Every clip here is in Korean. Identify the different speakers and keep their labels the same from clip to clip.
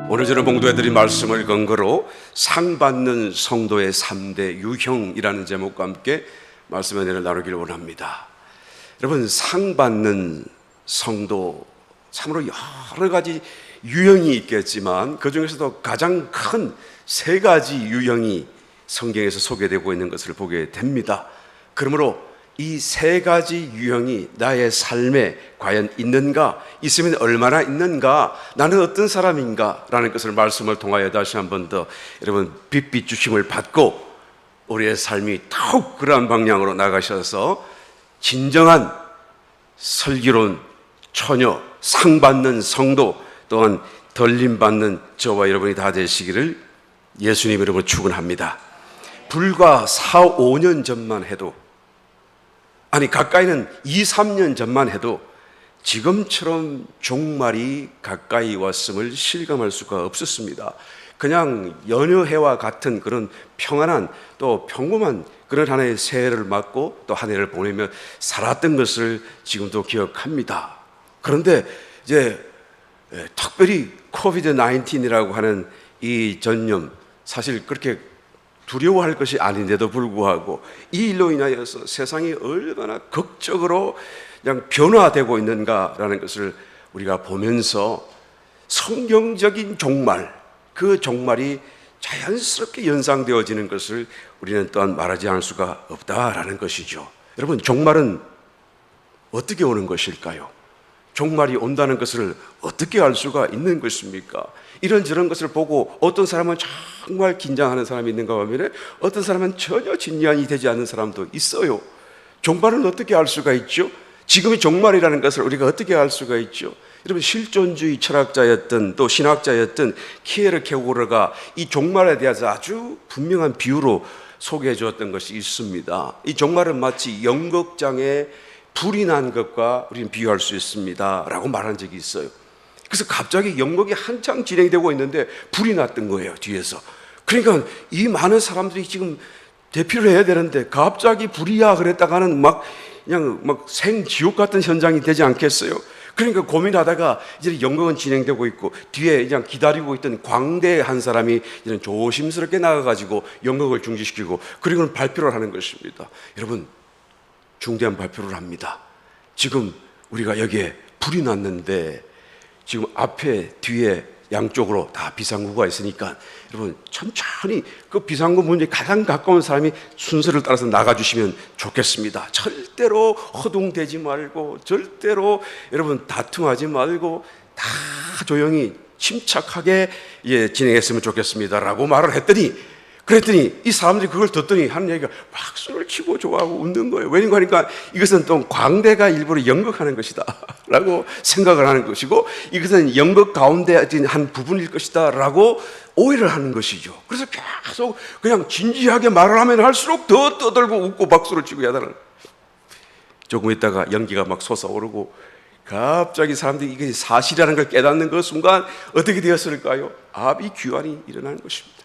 Speaker 1: 오늘 저는 봉도해드린 말씀을 근거로 상받는 성도의 3대 유형이라는 제목과 함께 말씀의 은혜를 나누기를 원합니다. 여러분, 상받는 성도 참으로 여러 가지 유형이 있겠지만 그 중에서도 가장 큰 3가지 유형이 성경에서 소개되고 있는 것을 보게 됩니다. 그러므로 이 3가지 유형이 나의 삶에 과연 있는가, 있으면 얼마나 있는가, 나는 어떤 사람인가 라는 것을 말씀을 통하여 다시 한 번 더 여러분 빛빛 주심을 받고 우리의 삶이 더욱 그러한 방향으로 나가셔서 진정한 슬기로운 처녀, 상받는 성도, 또한 덜림받는 저와 여러분이 다 되시기를 예수님 이름으로 축원합니다. 불과 4, 5년 전만 해도, 아니 가까이는 2, 3년 전만 해도 지금처럼 종말이 가까이 왔음을 실감할 수가 없었습니다. 그냥 여느 해와 같은 그런 평안한 또 평범한 그런 한 해의 새해를 맞고 또 한 해를 보내며 살았던 것을 지금도 기억합니다. 그런데 이제 특별히 코비드-19이라고 하는 이 전염, 사실 그렇게 두려워할 것이 아닌데도 불구하고 이 일로 인하여서 세상이 얼마나 극적으로 그냥 변화되고 있는가라는 것을 우리가 보면서 성경적인 종말, 그 종말이 자연스럽게 연상되어지는 것을 우리는 또한 말하지 않을 수가 없다라는 것이죠. 여러분, 종말은 어떻게 오는 것일까요? 종말이 온다는 것을 어떻게 알 수가 있는 것입니까? 이런저런 것을 보고 어떤 사람은 정말 긴장하는 사람이 있는가 하면 어떤 사람은 전혀 진지한이 되지 않는 사람도 있어요. 종말은 어떻게 알 수가 있죠? 지금이 종말이라는 것을 우리가 어떻게 알 수가 있죠? 여러분, 실존주의 철학자였던 또 신학자였던 키에르케고르가 이 종말에 대해서 아주 분명한 비유로 소개해 주었던 것이 있습니다. 이 종말은 마치 연극장에 불이 난 것과 우리는 비유할 수 있습니다 라고 말한 적이 있어요. 그래서 갑자기 연극이 한창 진행되고 있는데 불이 났던 거예요, 뒤에서. 그러니까 이 많은 사람들이 지금 대피를 해야 되는데 갑자기 불이야 그랬다가는 그냥 생지옥 같은 현장이 되지 않겠어요? 그러니까 고민하다가 이제 연극은 진행되고 있고 뒤에 그냥 기다리고 있던 광대 한 사람이 이제 조심스럽게 나가가지고 연극을 중지시키고 그리고는 발표를 하는 것입니다. 여러분, 중대한 발표를 합니다. 지금 우리가 여기에 불이 났는데 지금 앞에 뒤에 양쪽으로 다 비상구가 있으니까 여러분 천천히 그 비상구 문에 가장 가까운 사람이 순서를 따라서 나가주시면 좋겠습니다. 절대로 허둥대지 말고 절대로 여러분 다툼하지 말고 다 조용히 침착하게 진행했으면 좋겠습니다 라고 말을 그랬더니 이 사람들이 그걸 듣더니 하는 얘기가 박수를 치고 좋아하고 웃는 거예요. 왜냐고 하니까 이것은 또 광대가 일부러 연극하는 것이다 라고 생각을 하는 것이고 이것은 연극 가운데 한 부분일 것이다 라고 오해를 하는 것이죠. 그래서 계속 그냥 진지하게 말을 하면 할수록 더 떠들고 웃고 박수를 치고 야단을. 조금 있다가 연기가 막 솟아오르고 갑자기 사람들이 이게 사실이라는 걸 깨닫는 그 순간 어떻게 되었을까요? 아비규환이 일어나는 것입니다.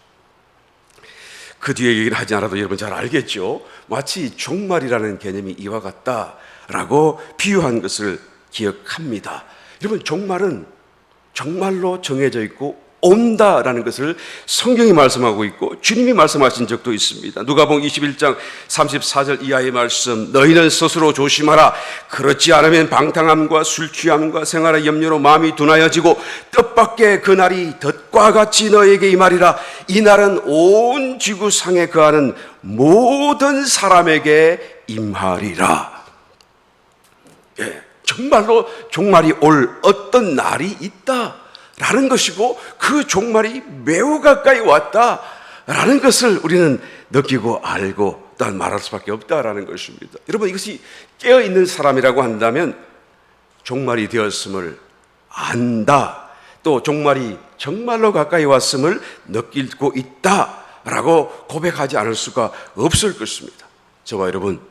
Speaker 1: 그 뒤에 얘기를 하지 않아도 여러분 잘 알겠죠? 마치 종말이라는 개념이 이와 같다라고 비유한 것을 기억합니다. 여러분, 종말은 정말로 정해져 있고 온다라는 것을 성경이 말씀하고 있고 주님이 말씀하신 적도 있습니다. 누가복음 21장 34절 이하의 말씀, 너희는 스스로 조심하라. 그렇지 않으면 방탕함과 술 취함과 생활의 염려로 마음이 둔하여지고 뜻밖의 그날이 덫과 같이 너에게 임하리라. 이 날은 온 지구상에 거하는 모든 사람에게 임하리라. 정말로 종말이 올 어떤 날이 있다 라는 것이고 그 종말이 매우 가까이 왔다라는 것을 우리는 느끼고 알고 또한 말할 수밖에 없다라는 것입니다. 여러분, 이것이 깨어있는 사람이라고 한다면 종말이 되었음을 안다, 또 종말이 정말로 가까이 왔음을 느끼고 있다라고 고백하지 않을 수가 없을 것입니다. 저와 여러분,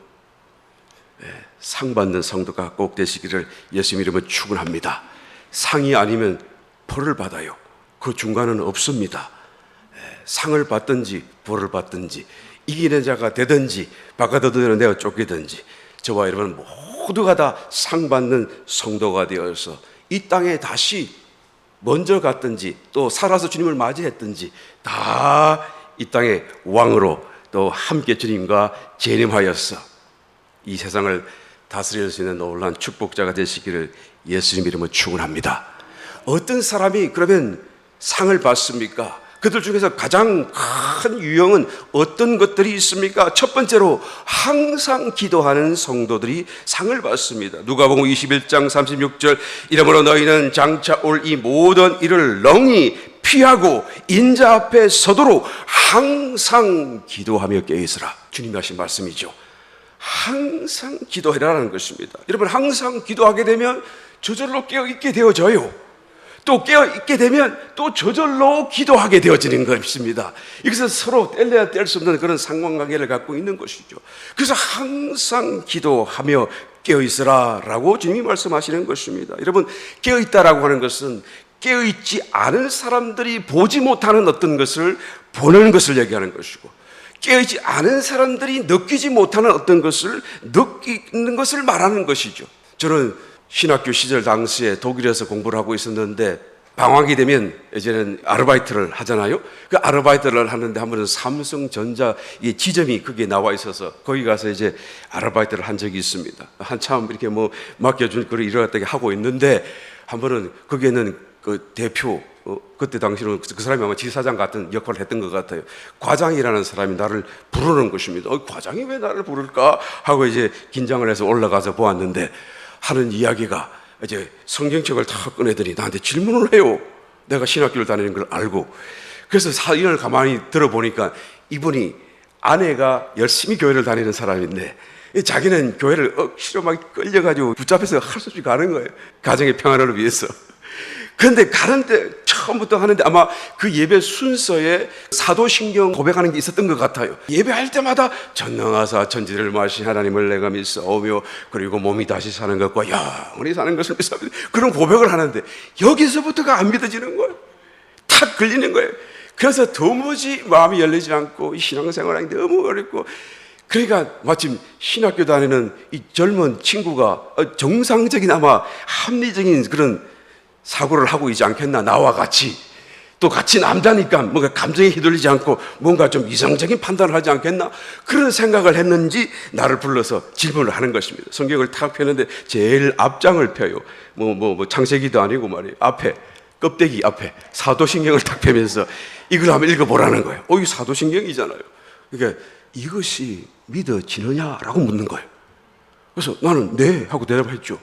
Speaker 1: 상 받는 성도가 꼭 되시기를 예수님 이름으로 축원합니다. 상이 아니면 벌을 받아요. 그 중간은 없습니다. 상을 받든지 벌을 받든지 이기는 자가 되든지 바깥으로 내어 쫓기든지 저와 여러분 모두가 다 상 받는 성도가 되어서 이 땅에 다시 먼저 갔든지 또 살아서 주님을 맞이했든지 다 이 땅의 왕으로 또 함께 주님과 재림하였어 이 세상을 다스릴 수 있는 놀라운 축복자가 되시기를 예수님 이름으로 축원합니다. 어떤 사람이 그러면 상을 받습니까? 그들 중에서 가장 큰 유형은 어떤 것들이 있습니까? 첫 번째로 항상 기도하는 성도들이 상을 받습니다. 누가복음 21장 36절 이러므로 너희는 장차 올 이 모든 일을 능히 피하고 인자 앞에 서도록 항상 기도하며 깨어있으라. 주님이 하신 말씀이죠. 항상 기도해라라는 것입니다. 여러분 항상 기도하게 되면 저절로 깨어있게 되어져요. 또 깨어있게 되면 또 저절로 기도하게 되어지는 것입니다. 이것은 서로 뗄래야 뗄 수 없는 그런 상관관계를 갖고 있는 것이죠. 그래서 항상 기도하며 깨어있으라 라고 주님이 말씀하시는 것입니다. 여러분 깨어있다라고 하는 것은 깨어있지 않은 사람들이 보지 못하는 어떤 것을 보는 것을 얘기하는 것이고 깨어있지 않은 사람들이 느끼지 못하는 어떤 것을 느끼는 것을 말하는 것이죠. 저는 신학교 시절 당시에 독일에서 공부를 하고 있었는데 방학이 되면 이제는 아르바이트를 하잖아요. 그 아르바이트를 하는데 한 번은 삼성전자 이 지점이 그게 나와 있어서 거기 가서 이제 아르바이트를 한 적이 있습니다. 한참 이렇게 뭐 맡겨준 그런 일을 갖다가 하고 있는데 한 번은 거기에는 그 대표 그때 당시로는 그 사람이 아마 지사장 같은 역할을 했던 것 같아요. 과장이라는 사람이 나를 부르는 것입니다. 과장이 왜 나를 부를까 하고 이제 긴장을 해서 올라가서 보았는데 하는 이야기가 이제 성경책을 다 꺼내더니 나한테 질문을 해요. 내가 신학교를 다니는 걸 알고. 그래서 사연을 가만히 들어보니까 이분이 아내가 열심히 교회를 다니는 사람인데 자기는 교회를 억지로 막 끌려가지고 붙잡혀서 할 수 없이 가는 거예요. 가정의 평안을 위해서. 그런데 가는데 처음부터 하는데 아마 그 예배 순서에 사도신경 고백하는 게 있었던 것 같아요. 예배할 때마다 전능하사 천지를 마신 하나님을 내가 믿사오며 그리고 몸이 다시 사는 것과 영원히 사는 것을 믿사옵니다. 그런 고백을 하는데 여기서부터가 안 믿어지는 거예요. 탁 걸리는 거예요. 그래서 도무지 마음이 열리지 않고 신앙생활하기 너무 어렵고 그러니까 마침 신학교 다니는 이 젊은 친구가 정상적인 아마 합리적인 그런 사고를 하고 있지 않겠나 나와 같이 또 같이 남자니까 뭔가 감정에 휘둘리지 않고 뭔가 좀 이성적인 판단을 하지 않겠나 그런 생각을 했는지 나를 불러서 질문을 하는 것입니다. 성경을 탁 펴는데 제일 앞장을 펴요. 뭐 창세기도 아니고 말이에요. 앞에 껍데기 앞에 사도신경을 탁 펴면서 이걸 한번 읽어보라는 거예요. 이 사도신경이잖아요. 그러니까 이것이 믿어지느냐라고 묻는 거예요. 그래서 나는 네 하고 대답했죠.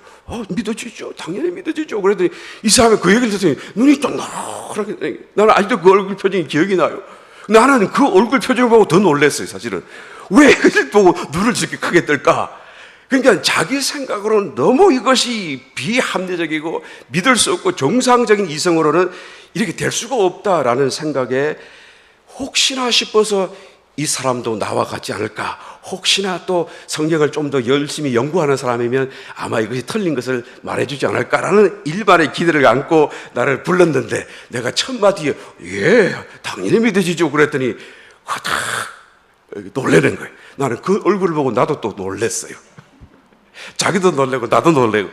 Speaker 1: 믿어지죠. 당연히 믿어지죠. 그랬더니 이 사람이 그 얘기를 듣더니 눈이 동그랗게 나는 아직도 그 얼굴 표정이 기억이 나요. 나는 그 얼굴 표정을 보고 더 놀랐어요. 사실은 왜 그걸 보고 눈을 저렇게 크게 뜰까? 그러니까 자기 생각으로는 너무 이것이 비합리적이고 믿을 수 없고 정상적인 이성으로는 이렇게 될 수가 없다라는 생각에 혹시나 싶어서 이 사람도 나와 같지 않을까? 혹시나 또 성경을 좀 더 열심히 연구하는 사람이면 아마 이것이 틀린 것을 말해주지 않을까라는 일반의 기대를 안고 나를 불렀는데 내가 첫 마디에 당연히 믿어지죠 그랬더니 화닥 놀라는 거예요. 나는 그 얼굴을 보고 나도 또 놀랐어요. 자기도 놀라고 나도 놀라고.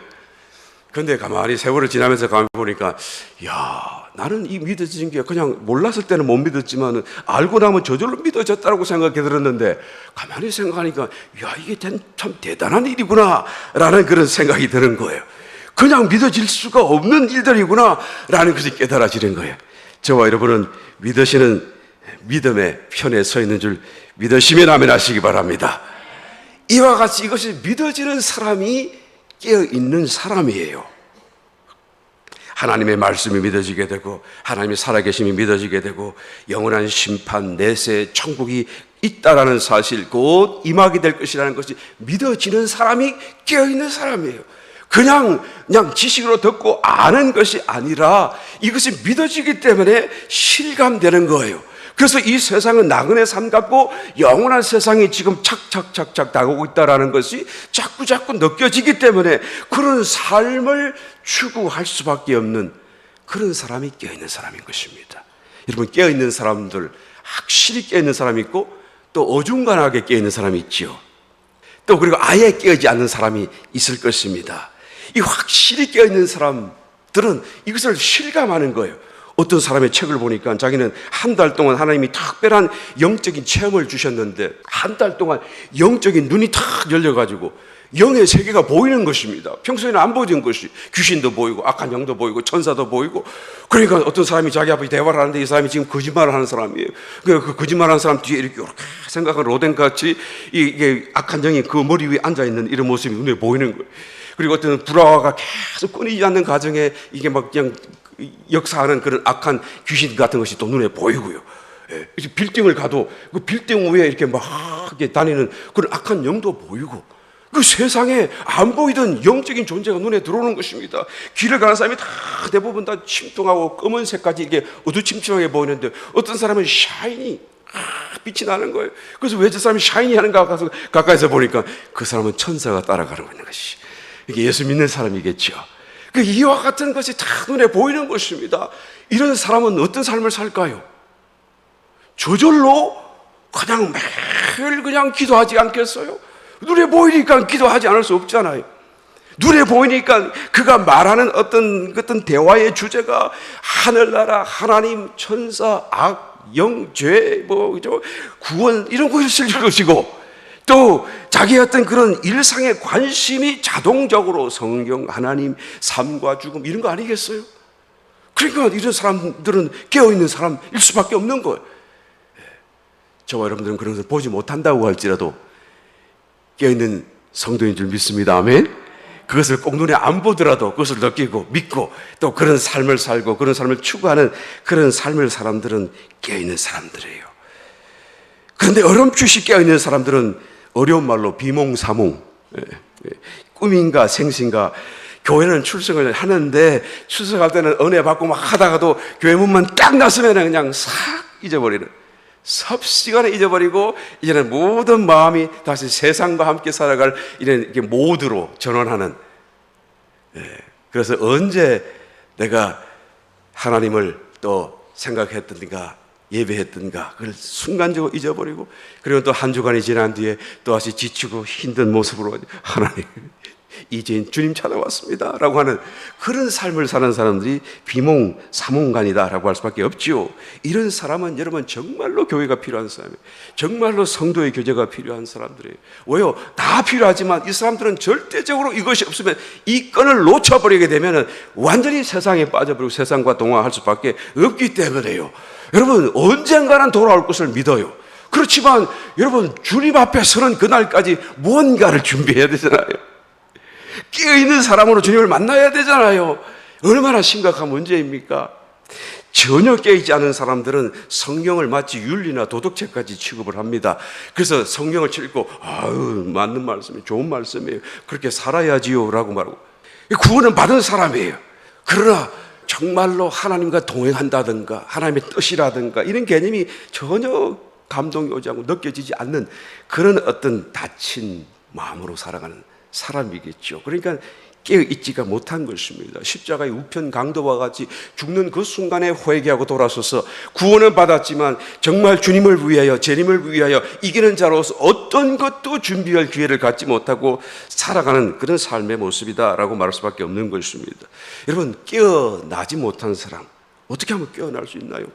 Speaker 1: 그런데 가만히 세월을 지나면서 가만히 보니까 나는 이 믿어지는 게 그냥 몰랐을 때는 못 믿었지만 알고 나면 저절로 믿어졌다고 생각이 들었는데 가만히 생각하니까 이게 참 대단한 일이구나 라는 그런 생각이 드는 거예요. 그냥 믿어질 수가 없는 일들이구나 라는 것이 깨달아지는 거예요. 저와 여러분은 믿으시는 믿음의 편에 서 있는 줄 믿으시면 아멘 하시기 바랍니다. 이와 같이 이것이 믿어지는 사람이 깨어있는 사람이에요. 하나님의 말씀이 믿어지게 되고 하나님의 살아계심이 믿어지게 되고 영원한 심판, 내세, 천국이 있다라는 사실 곧 임하게 될 것이라는 것이 믿어지는 사람이 깨어있는 사람이에요. 그냥 지식으로 듣고 아는 것이 아니라 이것이 믿어지기 때문에 실감되는 거예요. 그래서 이 세상은 나그네 삶 같고 영원한 세상이 지금 착착착착 다가오고 있다는 것이 자꾸 느껴지기 때문에 그런 삶을 추구할 수밖에 없는 그런 사람이 깨어있는 사람인 것입니다. 여러분 깨어있는 사람들 확실히 깨어있는 사람이 있고 또 어중간하게 깨어있는 사람이 있지요. 또 그리고 아예 깨어있지 않는 사람이 있을 것입니다. 이 확실히 깨어있는 사람들은 사람들은 이것을 실감하는 거예요. 어떤 사람의 책을 보니까 자기는 한 달 동안 하나님이 특별한 영적인 체험을 주셨는데 한 달 동안 영적인 눈이 탁 열려가지고 영의 세계가 보이는 것입니다. 평소에는 안 보이던 것이 귀신도 보이고 악한 영도 보이고 천사도 보이고. 그러니까 어떤 사람이 자기 앞에 대화를 하는데 이 사람이 지금 거짓말을 하는 사람이에요. 그 거짓말하는 사람 뒤에 이렇게 생각한 로댕같이 이게 악한 영이 그 머리 위에 앉아있는 이런 모습이 눈에 보이는 거예요. 그리고 어떤 불화가 계속 끊이지 않는 가정에 이게 막 그냥 역사하는 그런 악한 귀신 같은 것이 또 눈에 보이고요. 예, 빌딩을 가도 그 빌딩 위에 이렇게 막 이렇게 다니는 그런 악한 영도 보이고, 그 세상에 안 보이던 영적인 존재가 눈에 들어오는 것입니다. 길을 가는 사람이 다 대부분 다 침통하고 검은색까지 이게 어두침침하게 보이는데 어떤 사람은 샤이니 빛이 나는 거예요. 그래서 왜 저 사람이 샤이니 하는가 가서 가까이서 보니까 그 사람은 천사가 따라가는 것이, 이게 예수 믿는 사람이겠죠. 이와 같은 것이 다 눈에 보이는 것입니다. 이런 사람은 어떤 삶을 살까요? 저절로 그냥 매일 그냥 기도하지 않겠어요? 눈에 보이니까 기도하지 않을 수 없잖아요. 눈에 보이니까 그가 말하는 어떤 대화의 주제가 하늘나라, 하나님, 천사, 악, 영, 죄, 구원 이런 것일 것이고, 또 자기의 어떤 그런 일상의 관심이 자동적으로 성경, 하나님, 삶과 죽음 이런 거 아니겠어요? 그러니까 이런 사람들은 깨어있는 사람일 수밖에 없는 거예요. 저와 여러분들은 그런 것을 보지 못한다고 할지라도 깨어있는 성도인 줄 믿습니다. 아멘. 그것을 꼭 눈에 안 보더라도 그것을 느끼고 믿고 또 그런 삶을 살고 그런 삶을 추구하는 그런 삶을 사람들은 깨어있는 사람들이에요. 그런데 어렴풋이 깨어있는 사람들은 어려운 말로 비몽사몽, 꿈인가 생신가, 교회는 출석을 하는데 출석할 때는 은혜 받고 막 하다가도 교회 문만 딱 나서면 그냥 싹 잊어버리는, 섭시간에 잊어버리고 이제는 모든 마음이 다시 세상과 함께 살아갈 이런 모드로 전환하는. 그래서 언제 내가 하나님을 또 생각했던가 예배했던가 그걸 순간적으로 잊어버리고, 그리고 또 한 주간이 지난 뒤에 또 다시 지치고 힘든 모습으로 하나님 이제는 주님 찾아왔습니다 라고 하는 그런 삶을 사는 사람들이 비몽사몽간이다 라고 할 수밖에 없지요. 이런 사람은 여러분 정말로 교회가 필요한 사람이에요. 정말로 성도의 교제가 필요한 사람들이에요. 왜요? 다 필요하지만 이 사람들은 절대적으로 이것이 없으면 이 끈을 놓쳐버리게 되면 완전히 세상에 빠져버리고 세상과 동화할 수밖에 없기 때문에요. 여러분 언젠가는 돌아올 것을 믿어요. 그렇지만 여러분 주님 앞에 서는 그날까지 무언가를 준비해야 되잖아요. 깨어있는 사람으로 주님을 만나야 되잖아요. 얼마나 심각한 문제입니까? 전혀 깨어있지 않은 사람들은 성경을 마치 윤리나 도덕책까지 취급을 합니다. 그래서 성경을 읽고 맞는 말씀이에요, 좋은 말씀이에요, 그렇게 살아야지요 라고 말하고, 구원은 받은 사람이에요. 그러나 정말로 하나님과 동행한다든가 하나님의 뜻이라든가 이런 개념이 전혀 감동이 오지 않고 느껴지지 않는 그런 어떤 다친 마음으로 살아가는 사람이겠죠. 그러니까 깨어있지가 못한 것입니다. 십자가의 우편 강도와 같이 죽는 그 순간에 회개하고 돌아서서 구원은 받았지만 정말 주님을 위하여, 재림을 위하여 이기는 자로서 어떤 것도 준비할 기회를 갖지 못하고 살아가는 그런 삶의 모습이다라고 말할 수밖에 없는 것입니다. 여러분, 깨어나지 못한 사람 어떻게 하면 깨어날 수 있나요?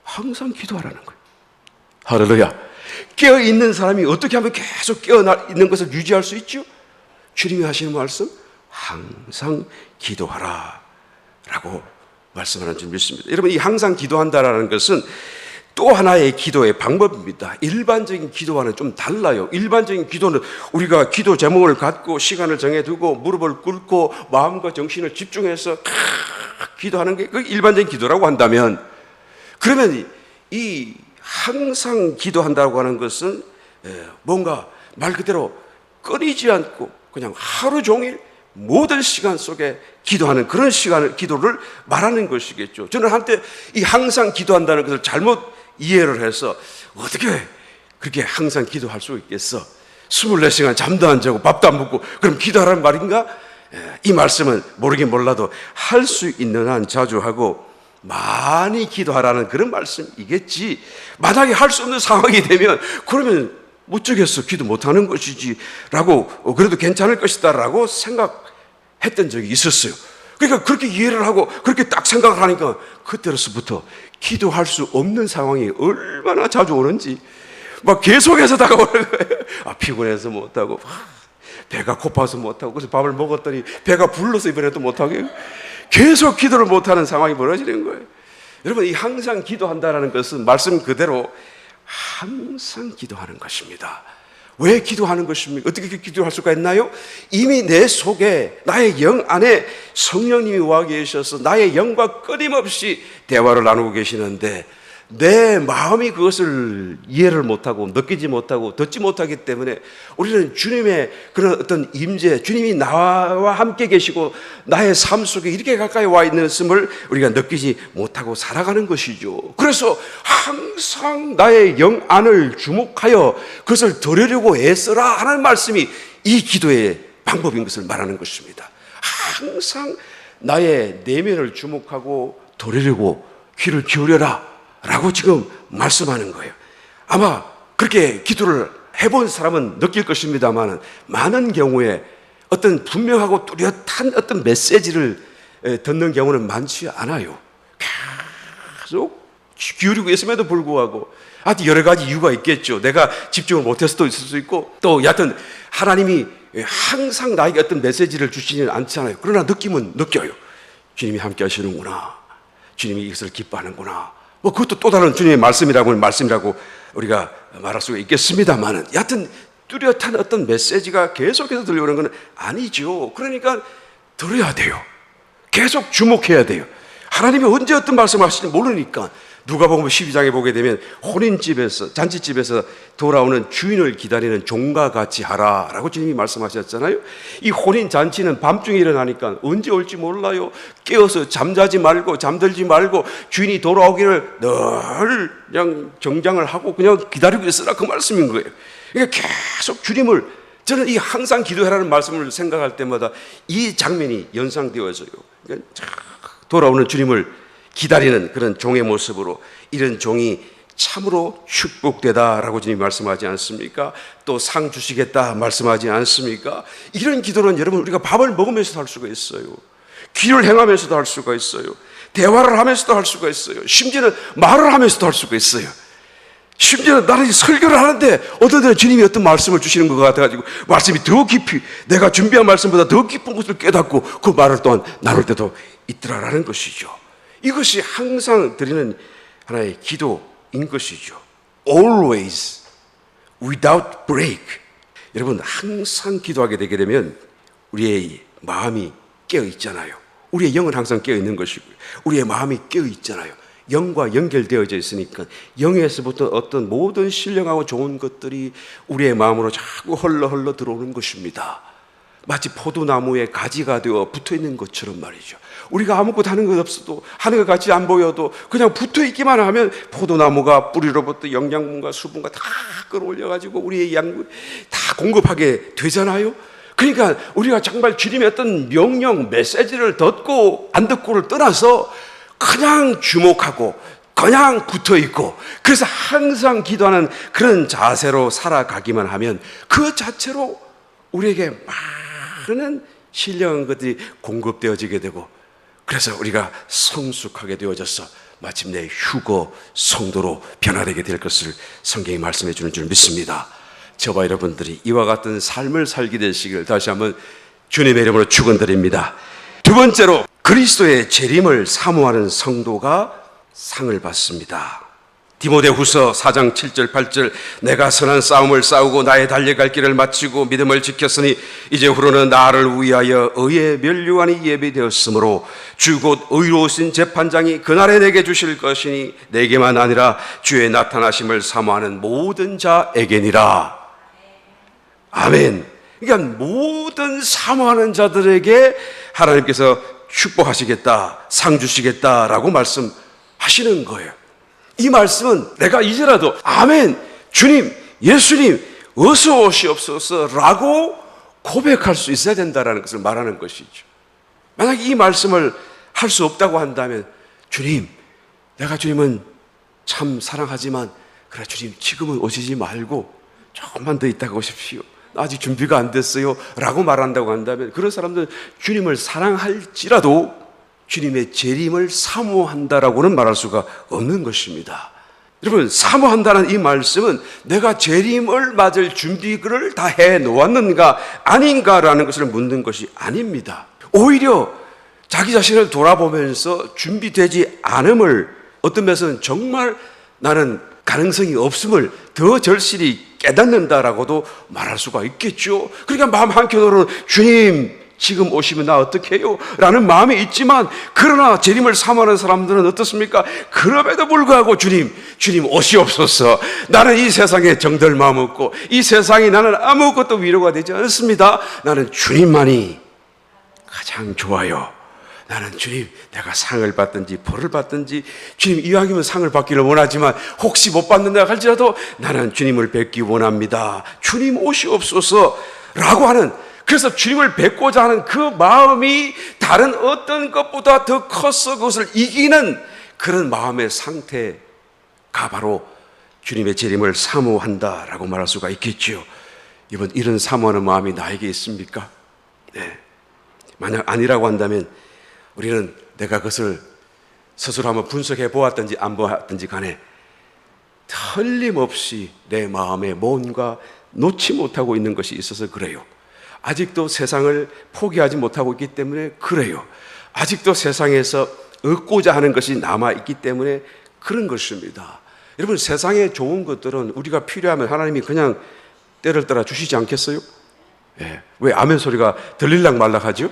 Speaker 1: 항상 기도하라는 거예요. 할렐루야. 깨어있는 사람이 어떻게 하면 계속 깨어나 있는 것을 유지할 수 있죠? 주님이 하시는 말씀, 항상 기도하라 라고 말씀하는 줄 믿습니다. 여러분, 이 항상 기도한다라는 것은 또 하나의 기도의 방법입니다. 일반적인 기도와는 좀 달라요. 일반적인 기도는 우리가 기도 제목을 갖고 시간을 정해두고 무릎을 꿇고 마음과 정신을 집중해서 기도하는 게 그 일반적인 기도라고 한다면, 그러면 이 항상 기도한다고 하는 것은 뭔가 말 그대로 끊이지 않고 그냥 하루 종일 모든 시간 속에 기도하는 그런 기도를 말하는 것이겠죠. 저는 한때 이 항상 기도한다는 것을 잘못 이해를 해서 어떻게 그렇게 항상 기도할 수 있겠어? 24시간 잠도 안 자고 밥도 안 먹고 그럼 기도하라는 말인가? 이 말씀은 모르긴 몰라도 할 수 있는 한 자주 하고 많이 기도하라는 그런 말씀이겠지. 만약에 할 수 없는 상황이 되면 그러면 못 주겠어, 기도 못하는 것이지 라고 그래도 괜찮을 것이다 라고 생각했던 적이 있었어요. 그러니까 그렇게 이해를 하고 그렇게 딱 생각을 하니까 그때로서부터 기도할 수 없는 상황이 얼마나 자주 오는지 막 계속해서 다가오는 거예요. 피곤해서 못하고, 배가 고파서 못하고, 그래서 밥을 먹었더니 배가 불러서 이번에도 못하고, 계속 기도를 못하는 상황이 벌어지는 거예요. 여러분, 이 항상 기도한다는 것은 말씀 그대로 항상 기도하는 것입니다. 왜 기도하는 것입니까? 어떻게 기도할 수가 있나요? 이미 내 속에, 나의 영 안에 성령님이 와 계셔서 나의 영과 끊임없이 대화를 나누고 계시는데, 내 마음이 그것을 이해를 못하고 느끼지 못하고 듣지 못하기 때문에 우리는 주님의 그런 어떤 임재, 주님이 나와 함께 계시고 나의 삶 속에 이렇게 가까이 와 있음을 우리가 느끼지 못하고 살아가는 것이죠. 그래서 항상 나의 영 안을 주목하여 그것을 들으려고 애써라 하는 말씀이 이 기도의 방법인 것을 말하는 것입니다. 항상 나의 내면을 주목하고 들으려고 귀를 기울여라 라고 지금 말씀하는 거예요. 아마 그렇게 기도를 해본 사람은 느낄 것입니다만 많은 경우에 어떤 분명하고 뚜렷한 어떤 메시지를 듣는 경우는 많지 않아요. 계속 기울이고 있음에도 불구하고 하여튼 여러 가지 이유가 있겠죠. 내가 집중을 못해서 도 있을 수 있고 또 여하튼 하나님이 항상 나에게 어떤 메시지를 주시지는 않잖아요. 그러나 느낌은 느껴요. 주님이 함께 하시는구나. 주님이 이것을 기뻐하는구나. 그것도 또 다른 주님의 말씀이라고 우리가 말할 수가 있겠습니다만은 여하튼 뚜렷한 어떤 메시지가 계속해서 들려오는 건 아니죠. 그러니까 들어야 돼요. 계속 주목해야 돼요. 하나님이 언제 어떤 말씀을 하실지 모르니까 누가복음 12장에 보게 되면 혼인집에서 잔치집에서 돌아오는 주인을 기다리는 종과 같이 하라라고 주님이 말씀하셨잖아요. 이 혼인 잔치는 밤중에 일어나니까 언제 올지 몰라요. 깨어서 잠자지 말고 잠들지 말고 주인이 돌아오기를 늘 그냥 정장을 하고 그냥 기다리고 있으라 그 말씀인 거예요. 그러니까 계속 주님을 저는 이 항상 기도하라는 말씀을 생각할 때마다 이 장면이 연상되어져요. 그러니까 돌아오는 주님을 기다리는 그런 종의 모습으로 이런 종이 참으로 축복되다라고 주님이 말씀하지 않습니까? 또 상 주시겠다 말씀하지 않습니까? 이런 기도는 여러분 우리가 밥을 먹으면서도 할 수가 있어요. 귀를 행하면서도 할 수가 있어요. 대화를 하면서도 할 수가 있어요. 심지어는 말을 하면서도 할 수가 있어요. 심지어는 나는 설교를 하는데 어떤 때는 주님이 어떤 말씀을 주시는 것 같아가지고 말씀이 더 깊이 내가 준비한 말씀보다 더 깊은 것을 깨닫고 그 말을 또한 나눌 때도 있더라라는 것이죠. 이것이 항상 드리는 하나의 기도인 것이죠. Always, without break. 여러분 항상 기도하게 되게 되면 우리의 마음이 깨어 있잖아요. 우리의 영은 항상 깨어 있는 것이고요. 우리의 마음이 깨어 있잖아요. 영과 연결되어져 있으니까 영에서부터 어떤 모든 신령하고 좋은 것들이 우리의 마음으로 자꾸 흘러 들어오는 것입니다. 마치 포도나무에 가지가 되어 붙어있는 것처럼 말이죠. 우리가 아무것도 하는 것 없어도 하는 것 같이 안 보여도 그냥 붙어있기만 하면 포도나무가 뿌리로부터 영양분과 수분과 다 끌어올려가지고 우리의 양 다 공급하게 되잖아요. 그러니까 우리가 정말 주님의 어떤 명령 메시지를 듣고 안 듣고를 떠나서 그냥 주목하고 그냥 붙어있고 그래서 항상 기도하는 그런 자세로 살아가기만 하면 그 자체로 우리에게 많은 신령한 것들이 공급되어지게 되고 그래서 우리가 성숙하게 되어져서 마침내 휴거 성도로 변화되게 될 것을 성경이 말씀해 주는 줄 믿습니다. 저와 여러분들이 이와 같은 삶을 살게 되시길 다시 한번 주님의 이름으로 축원드립니다. 두 번째로 그리스도의 재림을 사모하는 성도가 상을 받습니다. 디모데후서 4장 7절 8절 내가 선한 싸움을 싸우고 나의 달려갈 길을 마치고 믿음을 지켰으니 이제 후로는 나를 위하여 의의 면류관이 예비되었으므로 주 곧 의로우신 재판장이 그날에 내게 주실 것이니 내게만 아니라 주의 나타나심을 사모하는 모든 자에게니라. 아멘. 그러니까 모든 사모하는 자들에게 하나님께서 축복하시겠다, 상 주시겠다라고 말씀하시는 거예요. 이 말씀은 내가 이제라도 아멘, 주님, 예수님 어서 오시옵소서라고 고백할 수 있어야 된다는 것을 말하는 것이죠. 만약에 이 말씀을 할 수 없다고 한다면 주님, 내가 주님은 참 사랑하지만 그래 주님 지금은 오시지 말고 조금만 더 있다가 오십시오. 아직 준비가 안 됐어요 라고 말한다고 한다면 그런 사람들은 주님을 사랑할지라도 주님의 재림을 사모한다라고는 말할 수가 없는 것입니다. 여러분, 사모한다는 이 말씀은 내가 재림을 맞을 준비를 다 해놓았는가 아닌가라는 것을 묻는 것이 아닙니다. 오히려 자기 자신을 돌아보면서 준비되지 않음을, 어떤 면에서는 정말 나는 가능성이 없음을 더 절실히 깨닫는다라고도 말할 수가 있겠죠. 그러니까 마음 한켠으로는 주님 지금 오시면 나 어떻게 해요? 라는 마음이 있지만, 그러나 재림을 사모하는 사람들은 어떻습니까? 그럼에도 불구하고 주님 오시옵소서. 나는 이 세상에 정들 마음 없고 이 세상이 나는 아무것도 위로가 되지 않습니다. 나는 주님만이 가장 좋아요. 나는 주님, 내가 상을 받든지 벌을 받든지, 주님 이왕이면 상을 받기를 원하지만 혹시 못 받는다 할지라도 나는 주님을 뵙기 원합니다. 주님 오시옵소서 라고 하는, 그래서 주님을 뵙고자 하는 그 마음이 다른 어떤 것보다 더 커서 그것을 이기는 그런 마음의 상태가 바로 주님의 재림을 사모한다라고 말할 수가 있겠죠. 이번 이런 사모하는 마음이 나에게 있습니까? 네. 만약 아니라고 한다면 우리는 내가 그것을 스스로 한번 분석해 보았든지 안 보았든지 간에 틀림없이 내 마음에 뭔가 놓지 못하고 있는 것이 있어서 그래요. 아직도 세상을 포기하지 못하고 있기 때문에 그래요. 아직도 세상에서 얻고자 하는 것이 남아있기 때문에 그런 것입니다. 여러분, 세상에 좋은 것들은 우리가 필요하면 하나님이 그냥 때를 따라 주시지 않겠어요? 예. 왜 아멘 소리가 들릴락 말락 하죠?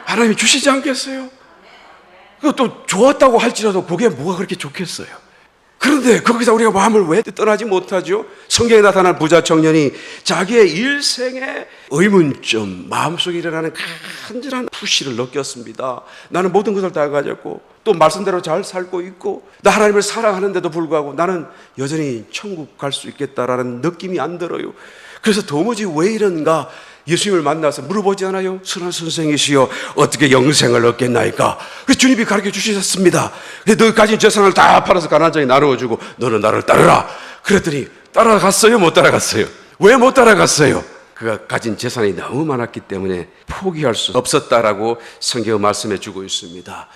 Speaker 1: 하나님이 주시지 않겠어요? 그것도 좋았다고 할지라도 그게 뭐가 그렇게 좋겠어요? 그런데 거기서 우리가 마음을 왜 떠나지 못하죠? 성경에 나타난 부자 청년이 자기의 일생의 의문점, 마음속에 일어나는 간절한 푸시를 느꼈습니다. 나는 모든 것을 다 가졌고 또 말씀대로 잘 살고 있고 나 하나님을 사랑하는데도 불구하고 나는 여전히 천국 갈 수 있겠다라는 느낌이 안 들어요. 그래서 도무지 왜 이런가 예수님을 만나서 물어보지 않아요? 선한 선생이시여 어떻게 영생을 얻겠나이까? 그래서 주님이 가르쳐 주셨습니다. 너 가진 재산을 다 팔아서 가난한 자에게 나누어주고 너는 나를 따르라. 그랬더니 따라갔어요? 못 따라갔어요? 왜 못 따라갔어요? 그가 가진 재산이 너무 많았기 때문에 포기할 수 없었다라고 성경은 말씀해 주고 있습니다.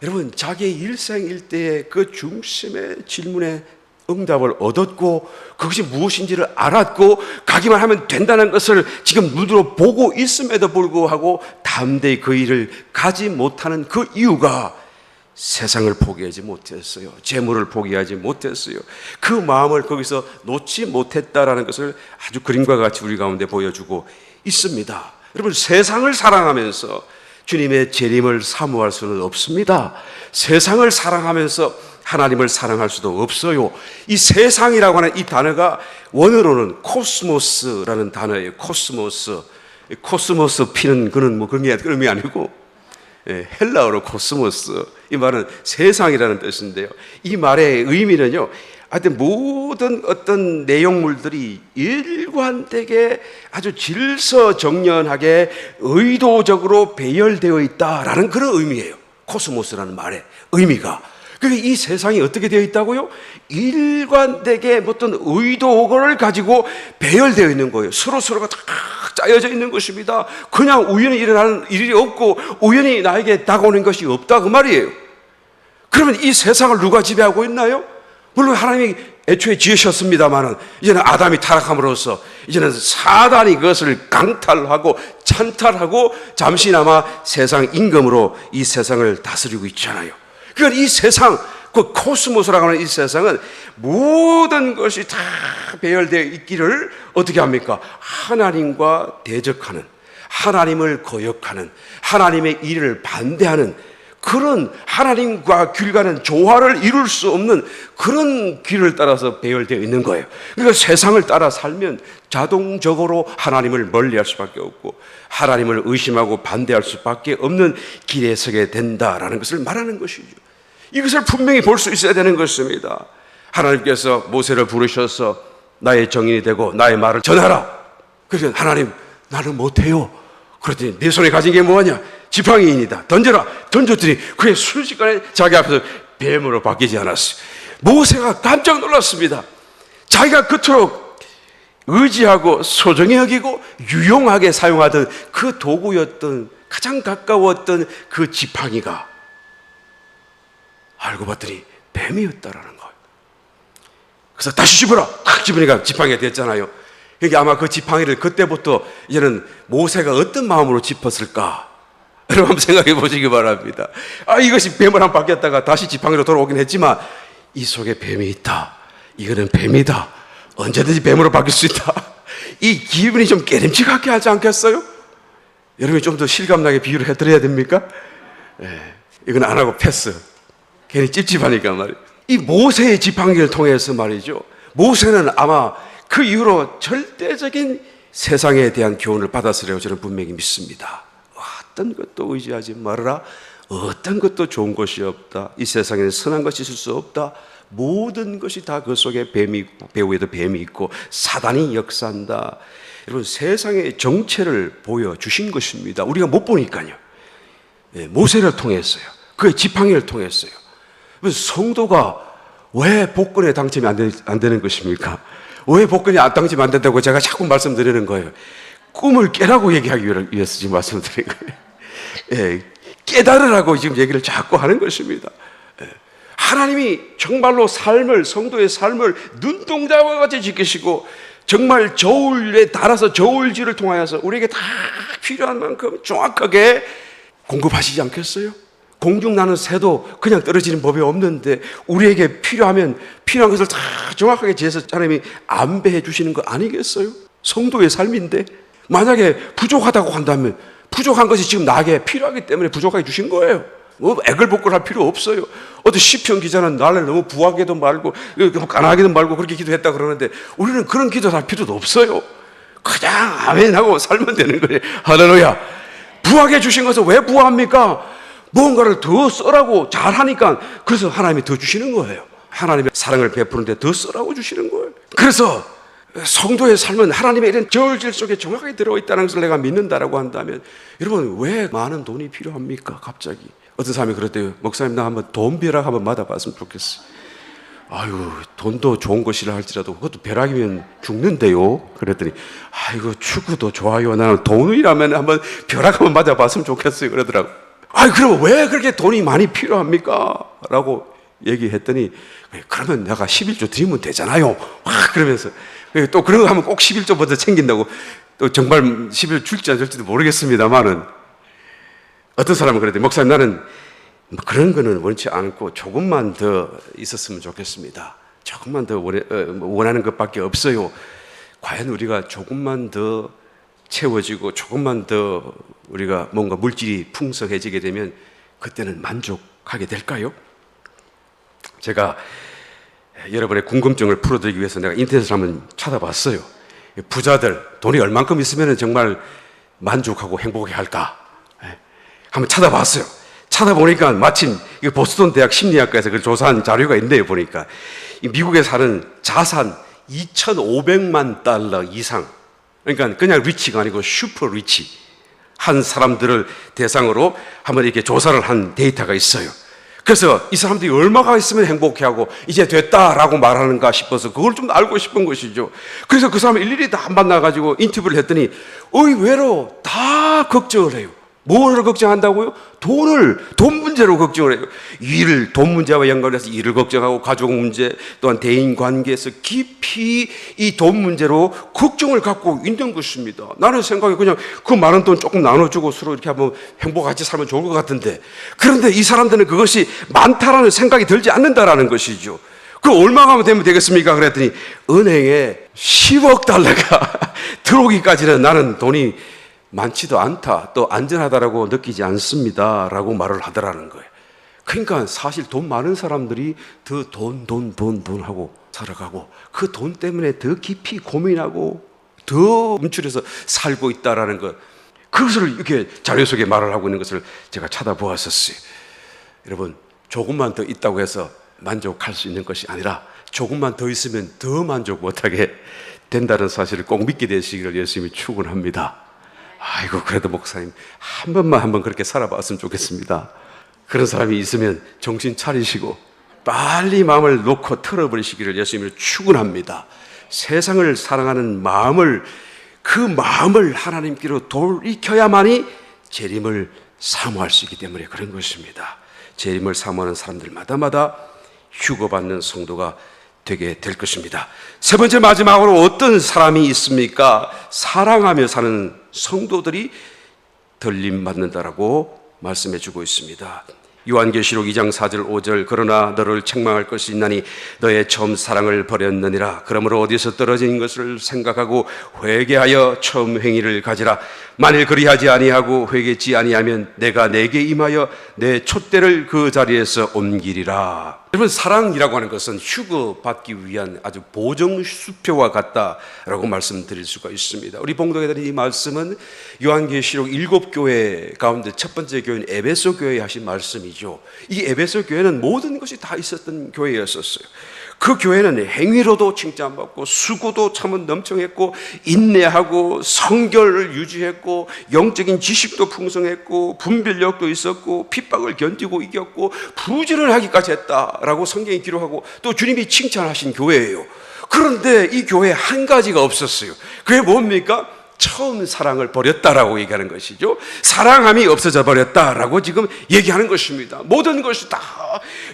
Speaker 1: 여러분, 자기의 일생일대의 그 중심의 질문에 응답을 얻었고 그것이 무엇인지를 알았고 가기만 하면 된다는 것을 지금 눈으로 보고 있음에도 불구하고 담대히 그 일을 가지 못하는 그 이유가 세상을 포기하지 못했어요. 재물을 포기하지 못했어요. 그 마음을 거기서 놓지 못했다라는 것을 아주 그림과 같이 우리 가운데 보여주고 있습니다. 여러분, 세상을 사랑하면서 주님의 재림을 사모할 수는 없습니다. 세상을 사랑하면서 하나님을 사랑할 수도 없어요. 이 세상이라고 하는 이 단어가 원어로는 코스모스라는 단어예요. 코스모스. 코스모스 피는 그는 뭐 그런 의미 아니고 헬라어로 코스모스. 이 말은 세상이라는 뜻인데요. 이 말의 의미는요, 하여튼 모든 어떤 내용물들이 일관되게 아주 질서정연하게 의도적으로 배열되어 있다라는 그런 의미예요. 코스모스라는 말의 의미가. 그러니까 이 세상이 어떻게 되어 있다고요? 일관되게 어떤 의도를 가지고 배열되어 있는 거예요. 서로가 다 짜여져 있는 것입니다. 그냥 우연히 일어나는 일이 없고 우연히 나에게 다가오는 것이 없다 그 말이에요. 그러면 이 세상을 누가 지배하고 있나요? 물론 하나님이 애초에 지으셨습니다만은 이제는 아담이 타락함으로써 이제는 사단이 그것을 강탈하고 찬탈하고 잠시나마 세상 임금으로 이 세상을 다스리고 있잖아요. 그러니까 이 세상, 그 코스모스라고 하는 이 세상은 모든 것이 다 배열되어 있기를 어떻게 합니까? 하나님과 대적하는, 하나님을 거역하는, 하나님의 일을 반대하는 그런 하나님과 길과는 조화를 이룰 수 없는 그런 길을 따라서 배열되어 있는 거예요. 그러니까 세상을 따라 살면 자동적으로 하나님을 멀리할 수밖에 없고 하나님을 의심하고 반대할 수밖에 없는 길에 서게 된다라는 것을 말하는 것이죠. 이것을 분명히 볼 수 있어야 되는 것입니다. 하나님께서 모세를 부르셔서 나의 정인이 되고 나의 말을 전하라. 그래서 하나님, 나는 못해요. 그랬더니 네 손에 가진 게 뭐하냐? 지팡이입니다. 던져라. 던졌더니 그게 순식간에 자기 앞에서 뱀으로 바뀌지 않았어요. 모세가 깜짝 놀랐습니다. 자기가 그토록 의지하고 소중히 여기고 유용하게 사용하던 그 도구였던, 가장 가까웠던 그 지팡이가 알고 봤더니 뱀이었다라는 거예요. 그래서 다시 집어라! 탁 집으니까 지팡이가 됐잖아요. 이게 아마 그 지팡이를 그때부터 이제는 모세가 어떤 마음으로 짚었을까? 여러분 한번 생각해 보시기 바랍니다. 이것이 뱀을 한번 바뀌었다가 다시 지팡이로 돌아오긴 했지만 이 속에 뱀이 있다. 이거는 뱀이다. 언제든지 뱀으로 바뀔 수 있다. 이 기분이 좀 깨림직하게 하지 않겠어요? 여러분이 좀 더 실감나게 비유를 해드려야 됩니까? 이건 안 하고 패스. 괜히 찝찝하니까 말이에요. 이 모세의 지팡이를 통해서 말이죠, 모세는 아마 그 이후로 절대적인 세상에 대한 교훈을 받았으리라고 저는 분명히 믿습니다. 어떤 것도 의지하지 말아라. 어떤 것도 좋은 것이 없다. 이 세상에는 선한 것이 있을 수 없다. 모든 것이 다 그 속에 뱀이 있고, 배후에도 뱀이 있고 사단이 역사한다. 여러분, 세상의 정체를 보여주신 것입니다. 우리가 못 보니까요. 모세를 통했어요. 그의 지팡이를 통했어요. 성도가 왜 복권에 당첨이 안 되는 것입니까? 왜 복권이 당첨이 안 된다고 제가 자꾸 말씀드리는 거예요. 꿈을 깨라고 얘기하기 위해서 지금 말씀드리는 거예요. 깨달으라고 지금 얘기를 자꾸 하는 것입니다. 하나님이 정말로 성도의 삶을 눈동자와 같이 지키시고 정말 저울에 달아서 저울질을 통하여서 우리에게 다 필요한 만큼 정확하게 공급하시지 않겠어요? 공중 나는 새도 그냥 떨어지는 법이 없는데 우리에게 필요한 것을 다 정확하게 재서 하나님이 안배해 주시는 거 아니겠어요? 성도의 삶인데 만약에 부족하다고 한다면 부족한 것이 지금 나에게 필요하기 때문에 부족하게 주신 거예요. 애걸복걸할 필요 없어요. 어떤 시편 기자는 나를 너무 부하게도 말고 가난하게도 말고 그렇게 기도했다 그러는데 우리는 그런 기도할 필요도 없어요. 그냥 아멘하고 살면 되는 거예요. 할렐루야. 부하게 주신 것을 왜 부합니까? 무언가를 더 써라고 잘하니까 그래서 하나님이 더 주시는 거예요. 하나님의 사랑을 베푸는데 더 써라고 주시는 거예요. 그래서 성도의 삶은 하나님의 이런 저울질 속에 정확하게 들어있다는 것을 내가 믿는다라고 한다면 여러분 왜 많은 돈이 필요합니까? 갑자기 어떤 사람이 그랬대요. 목사님 나 한번 돈 벼락 한번 맞아봤으면 좋겠어요. 돈도 좋은 것이라 할지라도 그것도 벼락이면 죽는데요. 그랬더니 축구도 좋아요. 나는 돈이라면 한번 벼락 한번 맞아봤으면 좋겠어요. 그러더라고. 그럼 왜 그렇게 돈이 많이 필요합니까? 라고 얘기했더니 그러면 내가 11조 드리면 되잖아요. 그러면서 또 그런 거 하면 꼭 11조 먼저 챙긴다고 또 정말 11조 줄지 안 줄지도 모르겠습니다만은 어떤 사람은 그랬더니 목사님 나는 그런 거는 원치 않고 조금만 더 있었으면 좋겠습니다. 조금만 더 원하는 것밖에 없어요. 과연 우리가 조금만 더 채워지고 조금만 더 우리가 뭔가 물질이 풍성해지게 되면 그때는 만족하게 될까요? 제가 여러분의 궁금증을 풀어드리기 위해서 내가 인터넷을 한번 찾아봤어요. 부자들 돈이 얼만큼 있으면 정말 만족하고 행복해 할까? 한번 찾아봤어요. 찾아보니까 마침 보스턴 대학 심리학과에서 그 조사한 자료가 있네요. 보니까 미국에 사는 자산 2,500만 달러 이상, 그러니까 그냥 리치가 아니고 슈퍼 리치 한 사람들을 대상으로 한번 이렇게 조사를 한 데이터가 있어요. 그래서 이 사람들이 얼마가 있으면 행복해하고 이제 됐다라고 말하는가 싶어서 그걸 좀 알고 싶은 것이죠. 그래서 그 사람을 일일이 다 만나가지고 인터뷰를 했더니 의외로 다 걱정을 해요. 뭐를 걱정한다고요? 돈 문제로 걱정을 해요. 돈 문제와 연관해서 일을 걱정하고 가족 문제 또한 대인 관계에서 깊이 이 돈 문제로 걱정을 갖고 있는 것입니다. 나는 생각에 그냥 그 많은 돈 조금 나눠주고 서로 이렇게 한번 행복같이 살면 좋을 것 같은데 그런데 이 사람들은 그것이 많다라는 생각이 들지 않는다라는 것이죠. 그 얼마가 되면 되겠습니까? 그랬더니 은행에 10억 달러가 들어오기까지는 나는 돈이 많지도 않다, 또 안전하다라고 느끼지 않습니다 라고 말을 하더라는 거예요. 그러니까 사실 돈 많은 사람들이 더 돈 하고 살아가고 그 돈 때문에 더 깊이 고민하고 더 움츠려서 살고 있다라는 것, 그것을 이렇게 자료 속에 말을 하고 있는 것을 제가 찾아보았었어요. 여러분, 조금만 더 있다고 해서 만족할 수 있는 것이 아니라 조금만 더 있으면 더 만족 못하게 된다는 사실을 꼭 믿게 되시기를 열심히 축원합니다. 그래도 목사님 한번 그렇게 살아봤으면 좋겠습니다. 그런 사람이 있으면 정신 차리시고 빨리 마음을 놓고 털어버리시기를 예수님을 축원합니다. 세상을 사랑하는 마음을, 그 마음을 하나님께로 돌이켜야만이 재림을 사모할 수 있기 때문에 그런 것입니다. 재림을 사모하는 사람들마다 휴거받는 성도가 되게 될 것입니다. 세 번째, 마지막으로 어떤 사람이 있습니까? 사랑하며 사는 성도들이 들림받는다라고 말씀해 주고 있습니다. 요한계시록 2장 4절 5절 그러나 너를 책망할 것이 있나니 너의 처음 사랑을 버렸느니라. 그러므로 어디서 떨어진 것을 생각하고 회개하여 처음 행위를 가지라. 만일 그리하지 아니하고 회개치 아니하면 내가 내게 임하여 내 촛대를 그 자리에서 옮기리라. 여러분, 사랑이라고 하는 것은 휴거받기 위한 아주 보정수표와 같다라고 말씀드릴 수가 있습니다. 우리 봉독자들이 이 말씀은 요한계시록 7교회 가운데 첫 번째 교회인 에베소 교회에 하신 말씀이죠. 이 에베소 교회는 모든 것이 다 있었던 교회였었어요. 그 교회는 행위로도 칭찬받고 수고도 참 넘쳐했고 인내하고 성결을 유지했고 영적인 지식도 풍성했고 분별력도 있었고 핍박을 견디고 이겼고 부지런을 하기까지 했다라고 성경이 기록하고 또 주님이 칭찬하신 교회예요. 그런데 이 교회에 한 가지가 없었어요. 그게 뭡니까? 처음 사랑을 버렸다라고 얘기하는 것이죠. 사랑함이 없어져 버렸다라고 지금 얘기하는 것입니다. 모든 것이 다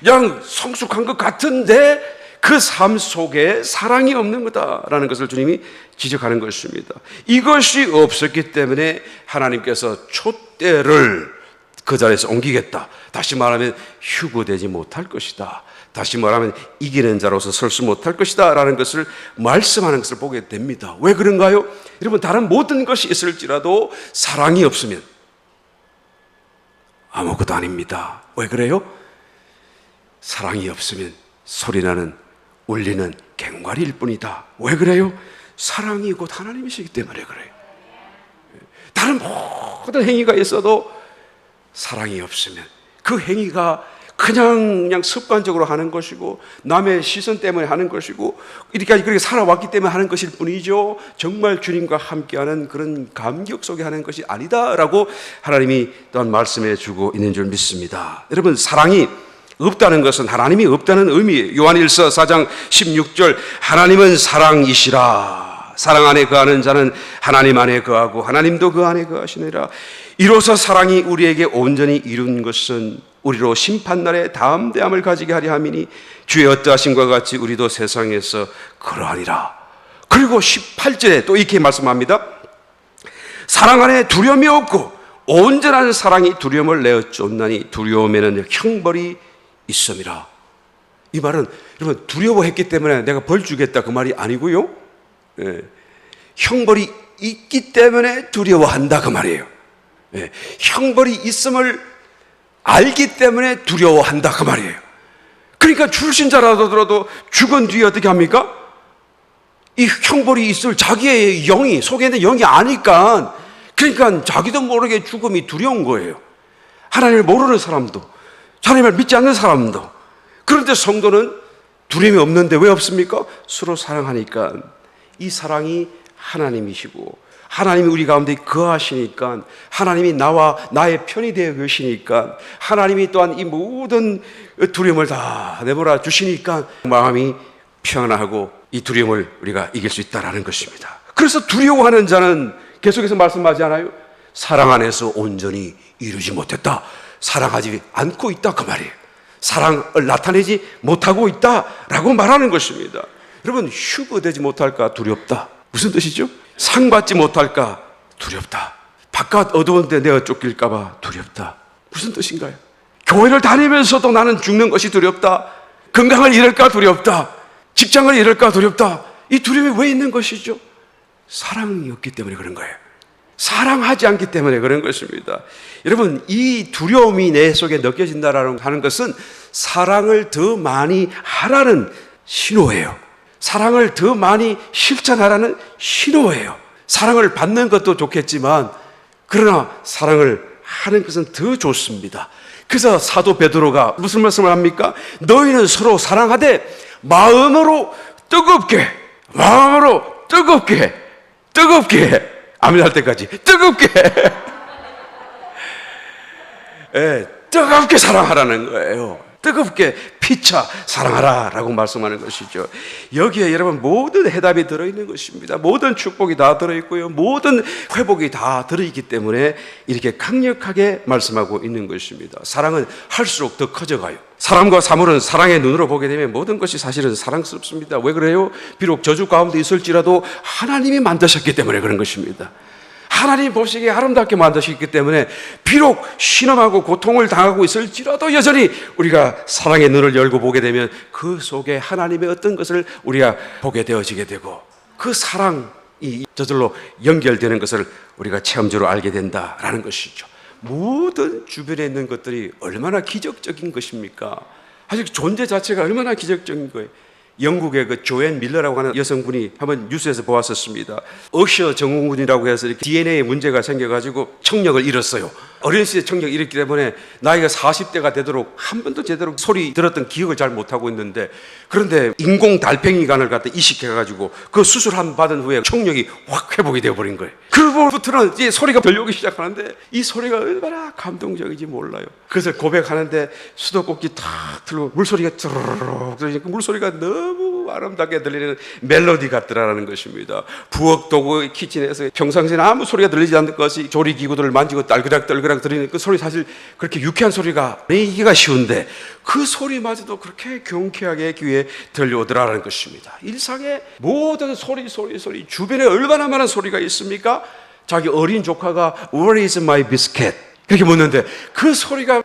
Speaker 1: 그냥 성숙한 것 같은데 그 삶 속에 사랑이 없는 거다라는 것을 주님이 지적하는 것입니다. 이것이 없었기 때문에 하나님께서 촛대를 그 자리에서 옮기겠다. 다시 말하면 휴거되지 못할 것이다. 다시 말하면 이기는 자로서 설 수 못할 것이다 라는 것을 말씀하는 것을 보게 됩니다. 왜 그런가요? 여러분, 다른 모든 것이 있을지라도 사랑이 없으면 아무것도 아닙니다. 왜 그래요? 사랑이 없으면 소리나는 울리는 갱과리일 뿐이다. 왜 그래요? 사랑이 곧 하나님이시기 때문에 그래요. 다른 모든 행위가 있어도 사랑이 없으면 그 행위가 그냥 습관적으로 하는 것이고 남의 시선 때문에 하는 것이고 이렇게 그렇게 살아왔기 때문에 하는 것일 뿐이죠. 정말 주님과 함께하는 그런 감격 속에 하는 것이 아니다라고 하나님이 또한 말씀해 주고 있는 줄 믿습니다. 여러분, 사랑이 없다는 것은 하나님이 없다는 의미예요. 요한일서 4장 16절 하나님은 사랑이시라. 사랑 안에 거하는 자는 하나님 안에 거하고 하나님도 그 안에 거하시느니라. 이로써 사랑이 우리에게 온전히 이룬 것은 우리로 심판날에 담대함을 가지게 하려 함이니 주의 어떠하심과 같이 우리도 세상에서 그러하니라. 그리고 18절에 또 이렇게 말씀합니다. 사랑 안에 두려움이 없고 온전한 사랑이 두려움을 내어 쫓나니 두려움에는 형벌이 있음이라. 이 말은 여러분, 두려워했기 때문에 내가 벌 주겠다 그 말이 아니고요. 형벌이 있기 때문에 두려워한다 그 말이에요. 형벌이 있음을 알기 때문에 두려워한다 그 말이에요. 그러니까 출신자라도 죽은 뒤에 어떻게 합니까? 이 형벌이 있을 자기의 영이 속에 있는 영이 아니까, 그러니까 자기도 모르게 죽음이 두려운 거예요. 하나님을 모르는 사람도, 하나님을 믿지 않는 사람도. 그런데 성도는 두려움이 없는데 왜 없습니까? 서로 사랑하니까. 이 사랑이 하나님이시고 하나님이 우리 가운데 거하시니까, 하나님이 나와 나의 편이 되어 계시니까, 하나님이 또한 이 모든 두려움을 다 내버려 주시니까 마음이 평안하고 이 두려움을 우리가 이길 수 있다는 것입니다. 그래서 두려워하는 자는 계속해서 말씀하지 않아요? 사랑 안에서 온전히 이루지 못했다, 사랑하지 않고 있다 그 말이에요. 사랑을 나타내지 못하고 있다라고 말하는 것입니다. 여러분, 휴거되지 못할까 두렵다. 무슨 뜻이죠? 상 받지 못할까 두렵다. 바깥 어두운데 내가 쫓길까 봐 두렵다. 무슨 뜻인가요? 교회를 다니면서도 나는 죽는 것이 두렵다. 건강을 잃을까 두렵다. 직장을 잃을까 두렵다. 이 두려움이 왜 있는 것이죠? 사랑이 없기 때문에 그런 거예요. 사랑하지 않기 때문에 그런 것입니다. 여러분, 이 두려움이 내 속에 느껴진다라는 하는 것은 사랑을 더 많이 하라는 신호예요. 사랑을 더 많이 실천하라는 신호예요. 사랑을 받는 것도 좋겠지만 그러나 사랑을 하는 것은 더 좋습니다. 그래서 사도 베드로가 무슨 말씀을 합니까? 너희는 서로 사랑하되 마음으로 뜨겁게 아멘 할 때까지 뜨겁게 뜨겁게 사랑하라는 거예요. 뜨겁게 피차 사랑하라 라고 말씀하는 것이죠. 여기에 여러분 모든 해답이 들어있는 것입니다. 모든 축복이 다 들어있고요, 모든 회복이 다 들어있기 때문에 이렇게 강력하게 말씀하고 있는 것입니다. 사랑은 할수록 더 커져가요. 사람과 사물은 사랑의 눈으로 보게 되면 모든 것이 사실은 사랑스럽습니다. 왜 그래요? 비록 저주 가운데 있을지라도 하나님이 만드셨기 때문에 그런 것입니다. 하나님 보시기에 아름답게 만드셨기 때문에 비록 신음하고 고통을 당하고 있을지라도 여전히 우리가 사랑의 눈을 열고 보게 되면 그 속에 하나님의 어떤 것을 우리가 보게 되어지게 되고, 그 사랑이 저절로 연결되는 것을 우리가 체험적으로 알게 된다라는 것이죠. 모든 주변에 있는 것들이 얼마나 기적적인 것입니까? 아직 존재 자체가 얼마나 기적적인 거예요. 영국의 그 조앤 밀러라고 하는 여성분이 한번 뉴스에서 보았었습니다. 어셔 증후군이라고 해서 이렇게 DNA 문제가 생겨가지고 청력을 잃었어요. 어린 시절 청력을 잃었기 때문에 나이가 40대가 되도록 한 번도 제대로 소리 들었던 기억을 잘 못하고 있는데, 그런데 인공 달팽이관을 갖다 이식해가지고 그 수술 한 받은 후에 청력이 확 회복이 되어버린 거예요. 그로부터는 이제 소리가 들려오기 시작하는데 이 소리가 얼마나 감동적인지 몰라요. 그래서 고백하는데 수도꼭지 탁 틀고 물소리가 쭈르륵 들리니까 물소리가 너무 아름답게 들리는 멜로디 같더라라는 것입니다. 부엌 도구 키친에서 평상시에는 아무 소리가 들리지 않는 것이 조리기구들을 만지고 딸그락딸그락 들리는 그 소리, 사실 그렇게 유쾌한 소리가 내기가 쉬운데 그 소리마저도 그렇게 경쾌하게 귀에 들려오더라라는 것입니다. 일상의 모든 소리 주변에 얼마나 많은 소리가 있습니까? 자기 어린 조카가 Where is my biscuit? 그렇게 묻는데 그 소리가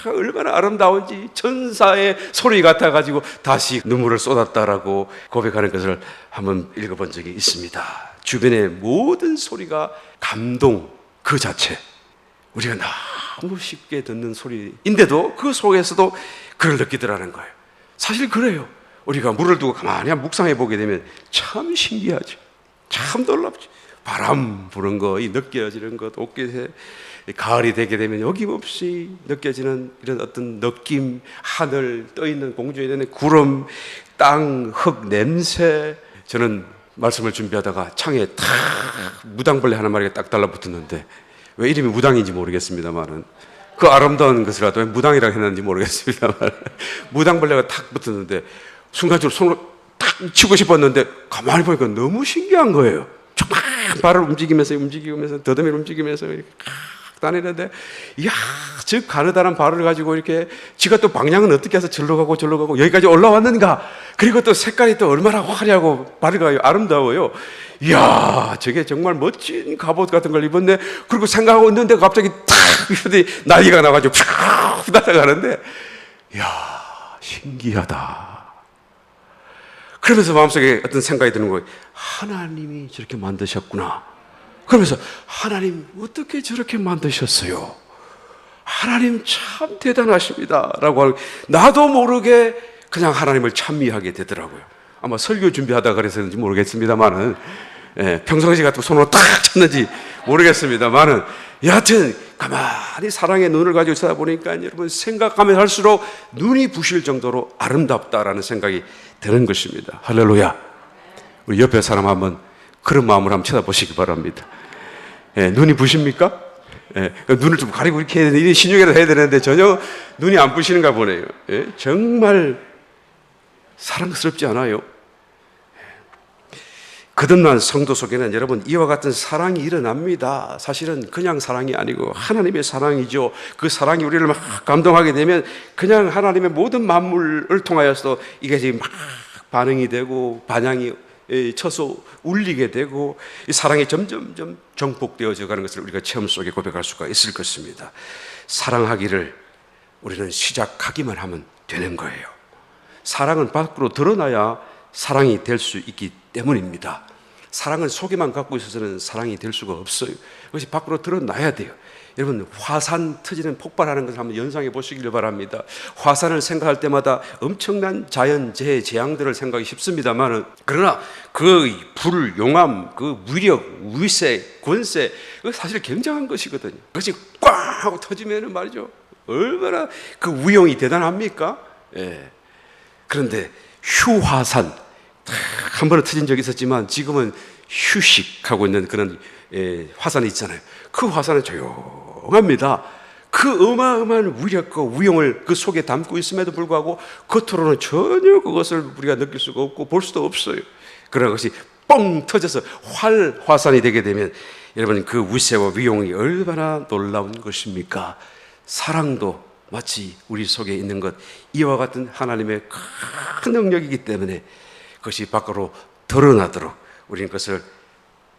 Speaker 1: 얼마나 아름다운지 천사의 소리 같아가지고 다시 눈물을 쏟았다라고 고백하는 것을 한번 읽어본 적이 있습니다. 주변의 모든 소리가 감동 그 자체, 우리가 너무 쉽게 듣는 소리인데도 그 속에서도 그걸 느끼더라는 거예요. 사실 그래요. 우리가 물을 두고 가만히 묵상해 보게 되면 참 신기하죠. 참 놀랍죠. 바람 부는 거, 이 느껴지는 것, 옷깃에 가을이 되게 되면 어김없이 느껴지는 이런 어떤 느낌, 하늘, 떠있는 공중에 있는 구름, 땅, 흙, 냄새. 저는 말씀을 준비하다가 창에 탁 무당벌레 하나 마리가 딱 달라붙었는데, 왜 이름이 무당인지 모르겠습니다만은, 그 아름다운 것이라도 왜 무당이라고 했는지 모르겠습니다만 무당벌레가 탁 붙었는데 순간적으로 손으로 탁 치고 싶었는데 가만히 보니까 너무 신기한 거예요. 정말 발을 움직이면서 더듬이를 움직이면서 이렇게 다니는데, 이야, 저 가느다란 발을 가지고 이렇게 지가 또 방향은 어떻게 해서 절로 가고 여기까지 올라왔는가, 그리고 또 색깔이 또 얼마나 화려하고 밝아요, 아름다워요. 이야, 저게 정말 멋진 갑옷 같은 걸 입었네. 그리고 생각하고 있는데 갑자기 탁 난리가 나가지고 팍 날아가는데, 이야, 신기하다. 그러면서 마음속에 어떤 생각이 드는 거예요. 하나님이 저렇게 만드셨구나. 그러면서 하나님 어떻게 저렇게 만드셨어요? 하나님 참 대단하십니다 라고 나도 모르게 그냥 하나님을 찬미하게 되더라고요. 아마 설교 준비하다 그래서인지 모르겠습니다만은, 평상시 같은 손으로 딱 쳤는지 모르겠습니다만은, 여하튼 가만히 사랑의 눈을 가지고 쳐다보니까 여러분 생각하면 할수록 눈이 부실 정도로 아름답다라는 생각이 드는 것입니다. 할렐루야. 우리 옆에 사람 한번 그런 마음으로 한번 쳐다보시기 바랍니다. 눈이 부십니까? 눈을 좀 가리고 이렇게 해야 되는데, 신용이라도 해야 되는데 전혀 눈이 안 부시는가 보네요. 정말 사랑스럽지 않아요? 거듭난 성도 속에는 여러분 이와 같은 사랑이 일어납니다. 사실은 그냥 사랑이 아니고 하나님의 사랑이죠. 그 사랑이 우리를 막 감동하게 되면 그냥 하나님의 모든 만물을 통하여서 이게 지금 막 반응이 되고 반향이 쳐서 울리게 되고, 이 사랑이 점점점 정복되어져 가는 것을 우리가 체험 속에 고백할 수가 있을 것입니다. 사랑하기를 우리는 시작하기만 하면 되는 거예요. 사랑은 밖으로 드러나야 사랑이 될 수 있기 때문입니다. 사랑을 속에만 갖고 있어서는 사랑이 될 수가 없어요. 그것이 밖으로 드러나야 돼요. 여러분, 화산 터지는 폭발하는 것을 한번 연상해 보시길 바랍니다. 화산을 생각할 때마다 엄청난 자연재해, 재앙들을 생각하기 쉽습니다만, 그러나 그 불, 용암, 그 위력, 위세, 권세, 그거 사실 굉장한 것이거든요. 그것이 꽝 하고 터지면 말이죠, 얼마나 그 위용이 대단합니까? 그런데 휴화산, 한 번은 터진 적이 있었지만 지금은 휴식하고 있는 그런 화산이 있잖아요. 그 화산은 조용합니다. 그 어마어마한 위력과 위용을 그 속에 담고 있음에도 불구하고 겉으로는 전혀 그것을 우리가 느낄 수가 없고 볼 수도 없어요. 그러나 그것이 뻥 터져서 활화산이 되게 되면 여러분 그 위세와 위용이 얼마나 놀라운 것입니까? 사랑도 마치 우리 속에 있는 것 이와 같은 하나님의 큰 능력이기 때문에 그것이 밖으로 드러나도록 우리는 그것을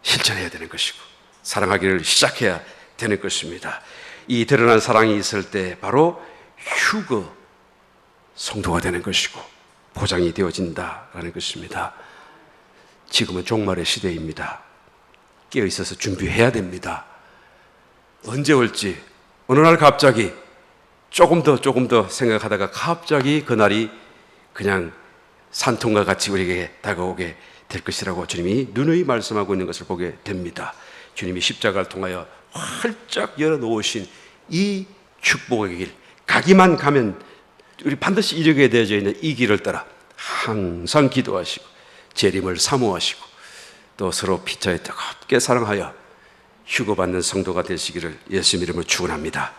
Speaker 1: 실천해야 되는 것이고 사랑하기를 시작해야 되는 것입니다. 이 드러난 사랑이 있을 때 바로 휴거 성도가 되는 것이고 보장이 되어진다라는 것입니다. 지금은 종말의 시대입니다. 깨어 있어서 준비해야 됩니다. 언제 올지 어느 날 갑자기 조금 더 생각하다가 갑자기 그날이 그냥 산통과 같이 우리에게 다가오게 될 것이라고 주님이 누누이 말씀하고 있는 것을 보게 됩니다. 주님이 십자가를 통하여 활짝 열어놓으신 이 축복의 길, 가기만 가면 우리 반드시 이루게 되어져 있는 이 길을 따라 항상 기도하시고 재림을 사모하시고 또 서로 피차에 뜨겁게 사랑하여 휴거받는 성도가 되시기를 예수님 이름으로 축원합니다.